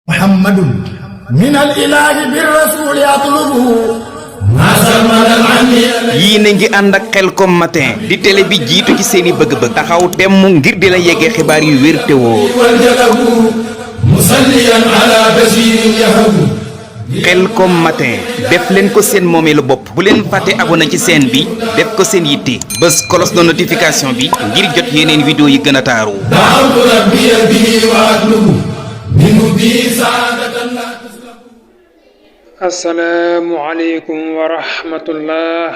محمد من الإله بالرسول يطلبه yii na ngi ànd ak Khelcom matin di télé bi jiitu ci seeni bëgg-bëgg taxaw temm ngir di la yeggee xibaar yu wér te wóor Khelcom matin def leen ko seen moomeelu bopp bu leen fàtte abonné ci chaîne bi def ko seen yitte bés cloche de notification bi ngir jot yeneen vidéo yi gën a taaru asalaamualeykum wa rahmatullah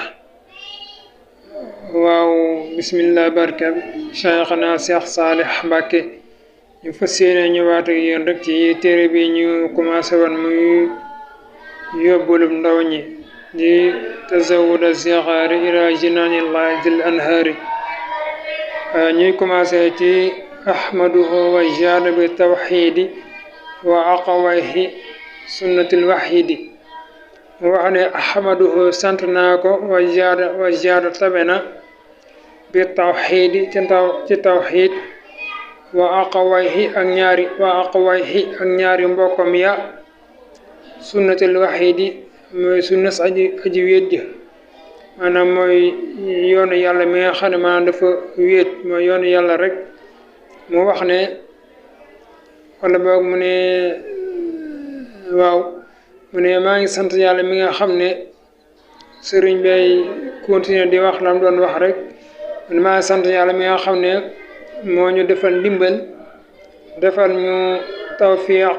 waaw bismillah barkab Cheikhna Cheikh Salih Mbacké ñu fas yéene ñëwaat ak yéen rek ci téere bi ñu commencé woon muy yóbbulum ndaw ñi di tazawuda zixaari ila jinaanillahi dil anhaari ñuy commencé ci ahmaduhu wa jaada bi tawxiidi wa aqawayhi sunnatil waxidi wax ne ahmaduhu sant naa ko wa jaada tabe na bi tawxiidi ci tawxiid wa aqawayhi ak ñaari mbokkam ya sunnatil waxidi mooy sunnas aji wéet ja maanaam mooy yoonu yàlla mi nga xam ne maanaam dafa wéet mooy yoonu yàlla rek mu wax ne wala boog mu ne waaw mu ne maa ngi sant yàlla mi nga xam ne sëriñ bay continuer di wax lam doon wax rek mu ne maa ngi sant yàlla mi nga xam ne moo ñu defal ndimbal defal ñu tawfiq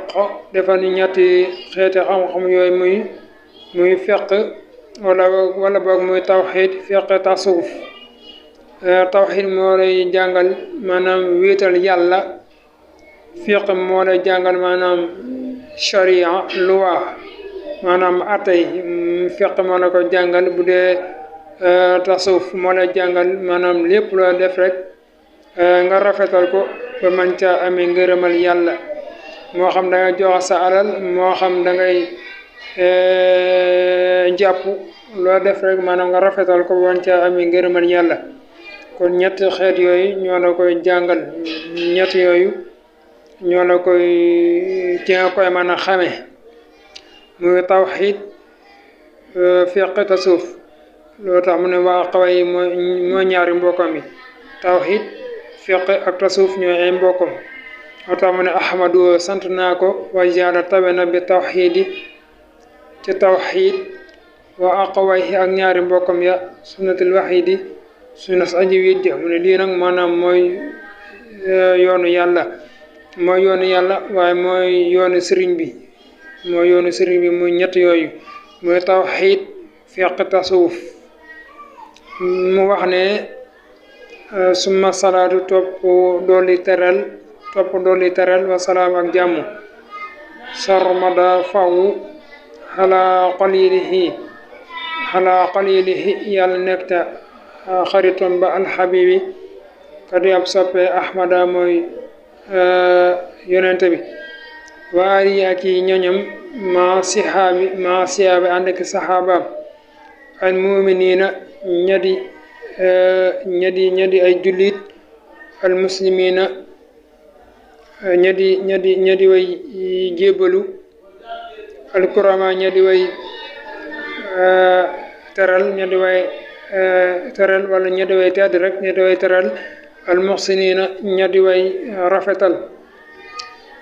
defal ñu ñetti xeeti xam-xam yooyu muy feq wala boog muy tawxiid feq tasawuf tawxiid moo lay jàngal maanaam wéetal yàlla fiq moo lay jàngal maanaam sharia loi maanaam atay fiq moo la ko jàngal bu dee tasawuf moo lay jàngal maanaam lépp loo def rek nga rafetal ko ba man caa amee ngërëmal yàlla moo xam da ngay joxe sa alal moo xam da ngay jàpp loo def rek maanaam nga rafetal ko ba man caa amee ngërëmal yàlla kon ñetti xeet yooyu ñoo la koy jàngal ñett yooyu ñoo la koy ci nga koy mën a xame muy tawxiid fiq tasawuf loolu tax mu ne waa xaway yi mooy ñaari mbokkam yi tawxiid fiq ak tasawuf ñooy ay mbokkam loolu tax mu ne ahmadu sant naa ko wa jaada tabe na bi tawxiidi ci tawxiid wa aqawayhi ak ñaari mbokkam ya sunnatul waxidi sunnas aji wéet ja mu ne lii nag maanaam mooy yoonu yàlla waaye mooy yoonu sëriñ bi muy ñett yooyu muy tawxiid fiq tasawuf mu wax ne summa salaatu topp dooli teral wa salaam ak jàmm sarmada faw xalaa qalilihi yàlla nekta xaritom ba alxabibi kadi ab soppe ahmada mooy yonente bi waari ak yi ñoñam ma sihaabi ànd ak saxaabaam al muminina ñadi ay jullit al muslimina ñadi way jébbalu al kurama ñadi way teral wala ñadi way tedd rek ñadi way teral al muxsinina ñadi way rafetal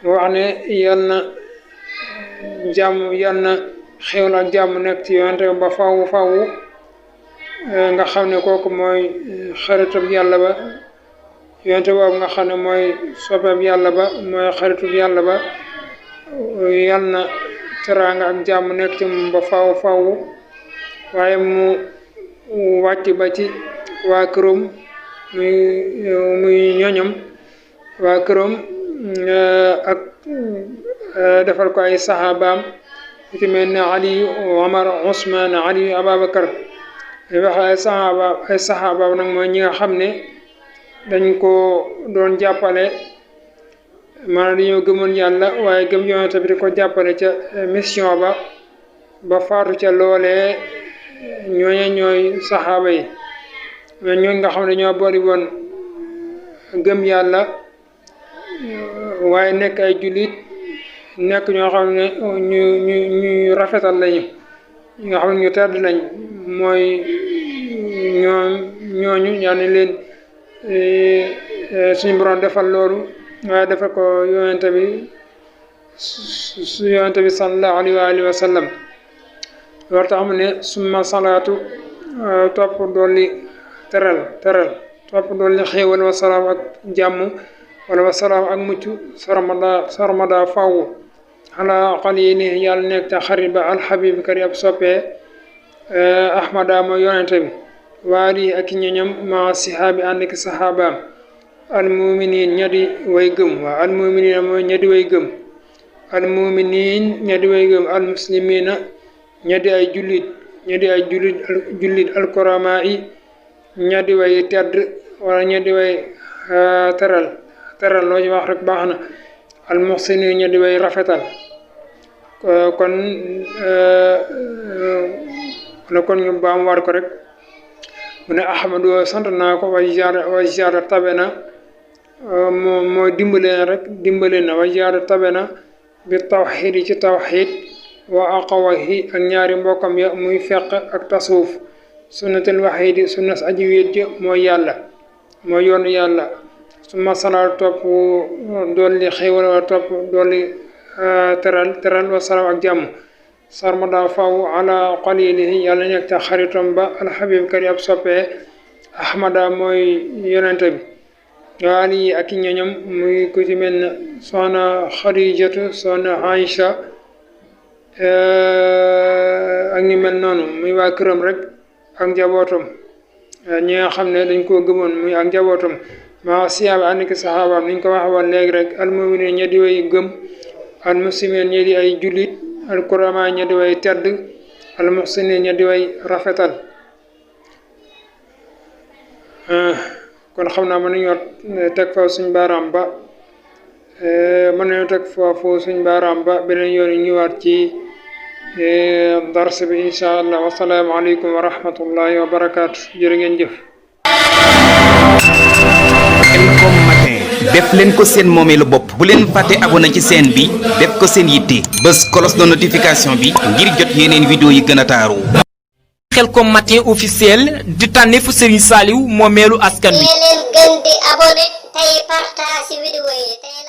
wax ne yal na xéwal ak jàmm nekk ci yonente ba faw nga xam ne kooku mooy xaritub yàlla ba yonente boobu nga xam ne mooy soppeeb yàlla ba mooy xaritub yàlla ba yal na teraanga ak jàmm nekk ci moom ba faw waaye mu wàcc ba ci waa këram muy ñoñam waa këram ak defal ko ay saxaabaam ci mel ne Ali Omar Ousmane Ali Ababacar wax ay saxaabaam nag mooy ñi nga xam ne dañ ko doon jàppale maanaam dañoo gëmoon yàlla waaye gëm yonent bi di ko jàppale ca mission ba faatu ca loolee ñooy saxaaba yi ñooñ nga xam ne ñoo boori woon gëm yàlla waaye nekk ay jullit nekk ñoo xam ne ñu rafetal lañu ñi nga xam ne ñu tedd lañ mooy ñooñu ñaan leen suñu borom defal loolu waaye defal ko yonente bi sallallahu alayhi wa sallam loolu tax mu ne summa salaatu topp dolli teral topp dolli xéewal wa salaam ak jàmm wala wa salaam ak mucc sarmada faw ala xalili yàlla nekk te xarit ba alxabib kari ab soppee ahmada mooy yonente bi waali ak ñoñam ma sihaabi ànd ak saxaabaam almuminin ñadi way gëm waa almuminin mooy ñadi way gëm almuminin ñadi way gëm almuslimina ñadi ay jullit alkorama yi ñadi way tedd wala ñadi way teral loo ci wax rek baax na almuhsinin ñadi way rafetal kon ñu baam war ko rek mu ne ahmadu sant naa ko wa ziyaada tabe na mooy dimbale na wa ziyaada tabe na bi tawxiid ci tawxiid wa aqawahi ak ñaari mbokkam ya muy feq ak tasawuf sunnatul waxiidi sunnas aji wéet ja mooy yàlla mooy yoonu yàlla suma salaat topp dolli xéewal wa topp dolli teral wa salaam ak jàmm sarmada faw ala qalilihi yàlla nekk te xaritom ba alxabib kari ab soppee ahmada mooy yonente bi waali yi ak ñoñam muy ku ci mel ne soxna xadijatu soxna aïcha ak ñu mel noonu muy waa këram rek ak njabootam ñi nga xam ne dañ koo gëmoon muy ak njabootam ma siyaaba ànd ki saxaabaam niñ ko wax woon léegi rek almuminin ña di way gëm almuslimin ña di ay jullit alkurama ña di way tedd almuhsinin ña di way rafetal kon xam naa mën nañoo teg foofu suñ baaraam ba beneen yoon ñëwaat ci dars bi insha allah wasalaamu aleykum wa rahmatullahi wa barakaatu jërë ngeen jëf Khelcom matin def leen ko seen moomeelu bopp bu leen fàtte abonné ci chaîne bi def ko seen yitte bës cloche de notification bi ngir jot yeneen vidéo yi gën a taaru. Khelcom matin officiel di tànneefu Serigne Saliou moomeelu askan wi. leen gën di abonné tey partage vidéo yi tey